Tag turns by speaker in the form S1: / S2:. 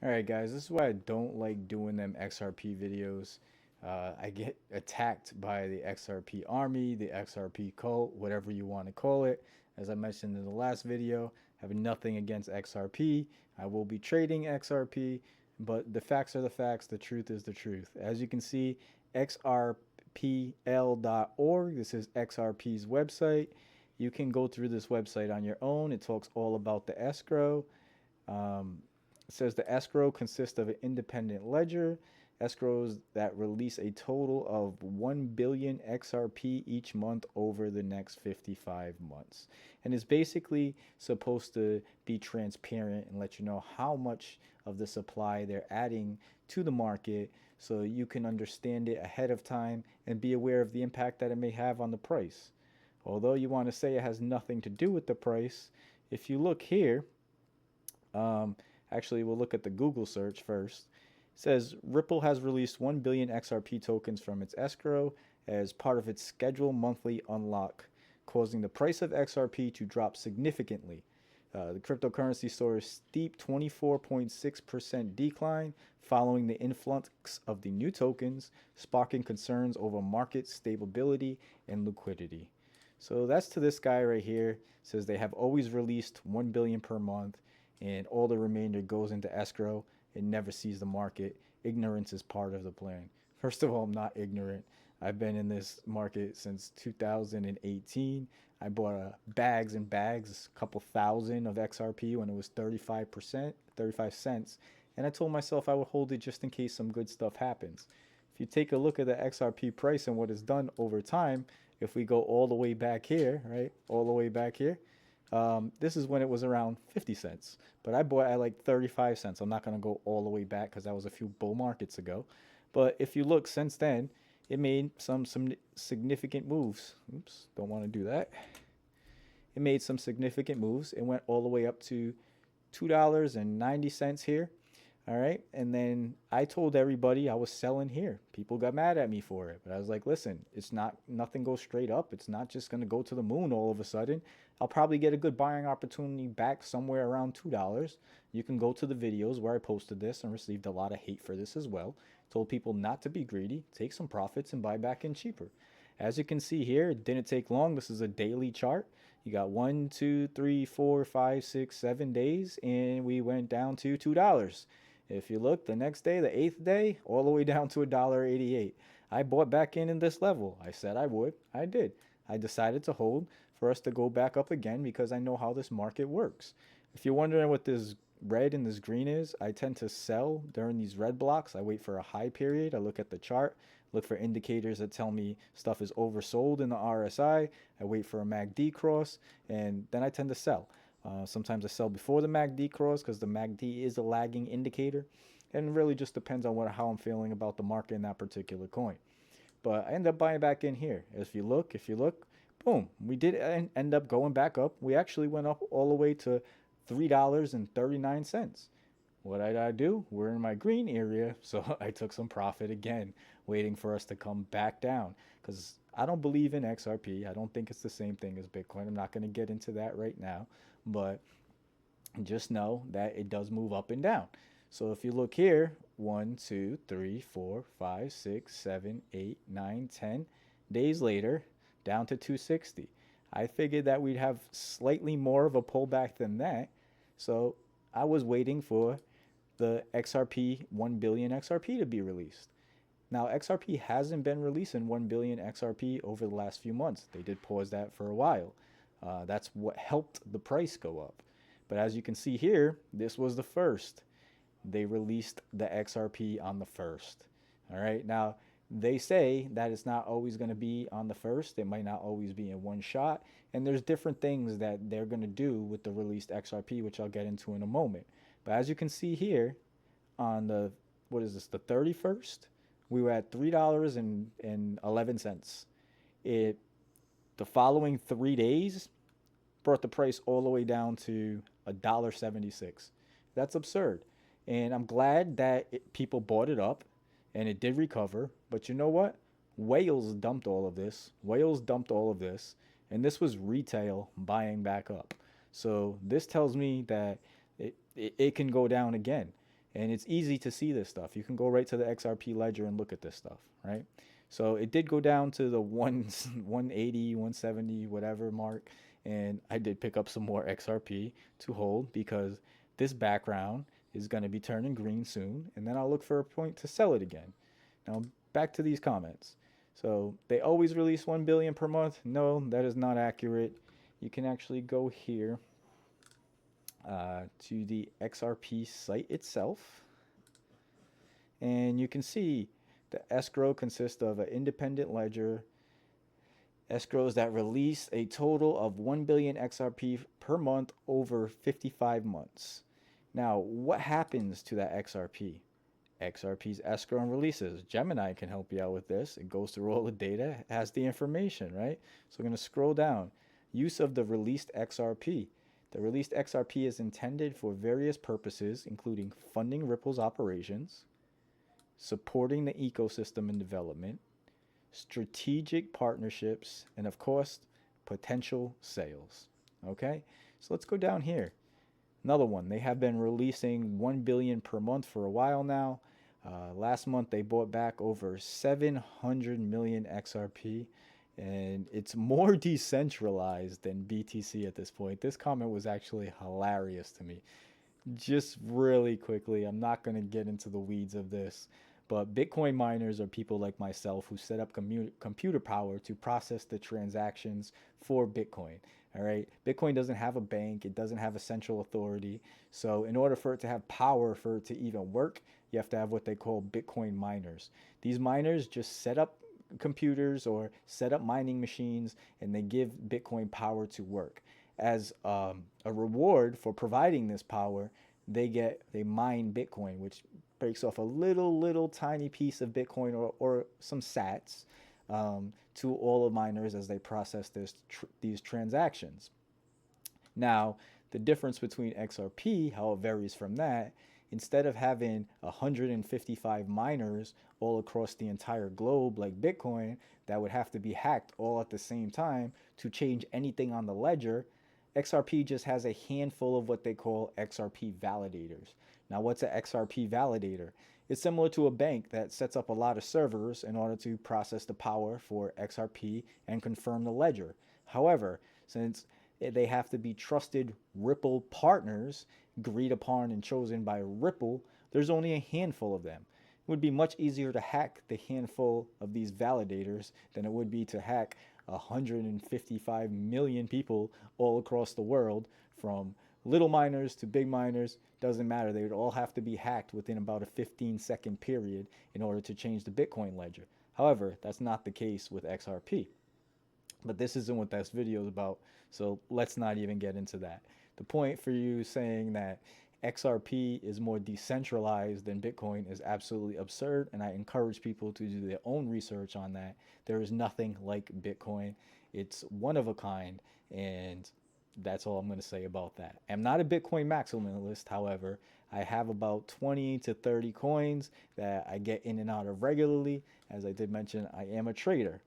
S1: All right, guys, this is why I don't like doing them XRP videos. I get attacked by the XRP army, the XRP cult, whatever you want to call it. As I mentioned in the last video, I have nothing against XRP. I will be trading XRP, but the facts are the facts. The truth is the truth. As you can see, xrpl.org. This is XRP's website. You can go through this website on your own. It talks all about the escrow. Um, it says the escrow consists of an independent ledger, escrows that release a total of 1 billion XRP each month over the next 55 months. And it's basically supposed to be transparent and let you know how much of the supply they're adding to the market so you can understand it ahead of time and be aware of the impact that it may have on the price. Although you want to say it has nothing to do with the price, if you look here, um, actually, we'll look at the Google search first. It says Ripple has released 1 billion XRP tokens from its escrow as part of its scheduled monthly unlock, causing the price of XRP to drop significantly. The cryptocurrency saw a steep 24.6% decline following the influx of the new tokens, sparking concerns over market stability and liquidity. So that's to this guy right here. It says they have always released 1 billion per month and all the remainder goes into escrow. It never sees the market. Ignorance is part of the plan. First of all, I'm not ignorant. I've been in this market since 2018. I bought bags and bags, a couple thousand of XRP when it was 35%, 35 cents. And I told myself I would hold it just in case some good stuff happens. If you take a look at the XRP price and what it's done over time, if we go all the way back here, right, all the way back here, this is when it was around 50 cents, but I bought at like 35 cents. I'm not going to go all the way back because that was a few bull markets ago. But if you look since then, it made some significant moves. Oops, don't want to do that. It made some significant moves. It went all the way up to $2.90 here. All right. And then I told everybody I was selling here. People got mad at me for it. But I was like, listen, it's not, nothing goes straight up. It's not just going to go to the moon all of a sudden. I'll probably get a good buying opportunity back somewhere around $2. You can go to the videos where I posted this and received a lot of hate for this as well. Told people not to be greedy, take some profits and buy back in cheaper. As you can see here, it didn't take long. This is a daily chart. You got 1, 2, 3, 4, 5, 6, 7 days, and we went down to $2. If you look the next day, the 8th day, all the way down to $1.88. I bought back in this level. I said I would. I did. I decided to hold for us to go back up again because I know how this market works. If you're wondering what this red and this green is, I tend to sell during these red blocks. I wait for a high period. I look at the chart, look for indicators that tell me stuff is oversold in the RSI. I wait for a MACD cross, and then I tend to sell. Sometimes I sell before the MACD cross because the MACD is a lagging indicator, and it really just depends on how I'm feeling about the market in that particular coin. But I end up buying back in here. If you look, boom, we did end up going back up. We actually went up all the way to $3.39. What did I do? We're in my green area, so I took some profit again, waiting for us to come back down. Because I don't believe in XRP. I don't think it's the same thing as Bitcoin. I'm not going to get into that right now, but just know that it does move up and down. So if you look here, 1, 2, 3, 4, 5, 6, 7, 8, 9, 10 days later, down to 260. I figured that we'd have slightly more of a pullback than that. So I was waiting for the XRP 1 billion XRP to be released. Now, XRP hasn't been releasing 1 billion XRP over the last few months. They did pause that for a while. That's what helped the price go up. But as you can see here, this was the first. They released the XRP on the first. All right. Now, they say that it's not always going to be on the first. It might not always be in one shot. And there's different things that they're going to do with the released XRP, which I'll get into in a moment. But as you can see here on the, what is this, the 31st, we were at $3.11. It, the following 3 days, brought the price all the way down to $1.76. That's absurd. And I'm glad that people bought it up and it did recover. But you know what? Whales dumped all of this. Whales dumped all of this. And this was retail buying back up. So this tells me that it can go down again. And it's easy to see this stuff. You can go right to the XRP ledger and look at this stuff, right? So it did go down to the 180, 170, whatever mark. And I did pick up some more XRP to hold because this background is going to be turning green soon. And then I'll look for a point to sell it again. Now, back to these comments. So they always release 1 billion per month. No, that is not accurate. You can actually go here to the XRP site itself. And you can see the escrow consists of an independent ledger, escrows that release a total of 1 billion XRP per month over 55 months. Now, what happens to that XRP? XRP's escrow and releases. Gemini can help you out with this. It goes through all the data, has the information, right? So we're going to scroll down. Use of the released XRP. The released XRP is intended for various purposes, including funding Ripple's operations, supporting the ecosystem and development, strategic partnerships, and of course, potential sales. Okay, so let's go down here. Another one, they have been releasing 1 billion per month for a while now. Last month they bought back over 700 million XRP, and it's more decentralized than BTC at this point. This comment was actually hilarious to me. Just really quickly, I'm not going to get into the weeds of this, but Bitcoin miners are people like myself who set up computer power to process the transactions for Bitcoin. All right. Bitcoin doesn't have a bank. It doesn't have a central authority. So in order for it to have power, for it to even work, you have to have what they call Bitcoin miners. These miners just set up computers or set up mining machines, and they give Bitcoin power to work. As a reward for providing this power, they mine Bitcoin, which breaks off a little tiny piece of Bitcoin or some sats to all the miners as they process these transactions. Now, the difference between XRP, how it varies from that, instead of having 155 miners all across the entire globe like Bitcoin that would have to be hacked all at the same time to change anything on the ledger, XRP just has a handful of what they call XRP validators. Now, what's an XRP validator? It's similar to a bank that sets up a lot of servers in order to process the power for XRP and confirm the ledger. However, since they have to be trusted Ripple partners, agreed upon and chosen by Ripple, there's only a handful of them. It would be much easier to hack the handful of these validators than it would be to hack 155 million people all across the world, from little miners to big miners. Doesn't matter. They would all have to be hacked within about a 15-second period in order to change the Bitcoin ledger. However, that's not the case with XRP. But this isn't what this video is about, so let's not even get into that. The point for you saying that XRP is more decentralized than Bitcoin is absolutely absurd, and I encourage people to do their own research on that. There is nothing like Bitcoin. It's one of a kind, and that's all I'm going to say about that. I'm not a Bitcoin maximalist, however. I have about 20 to 30 coins that I get in and out of regularly. As I did mention, I am a trader.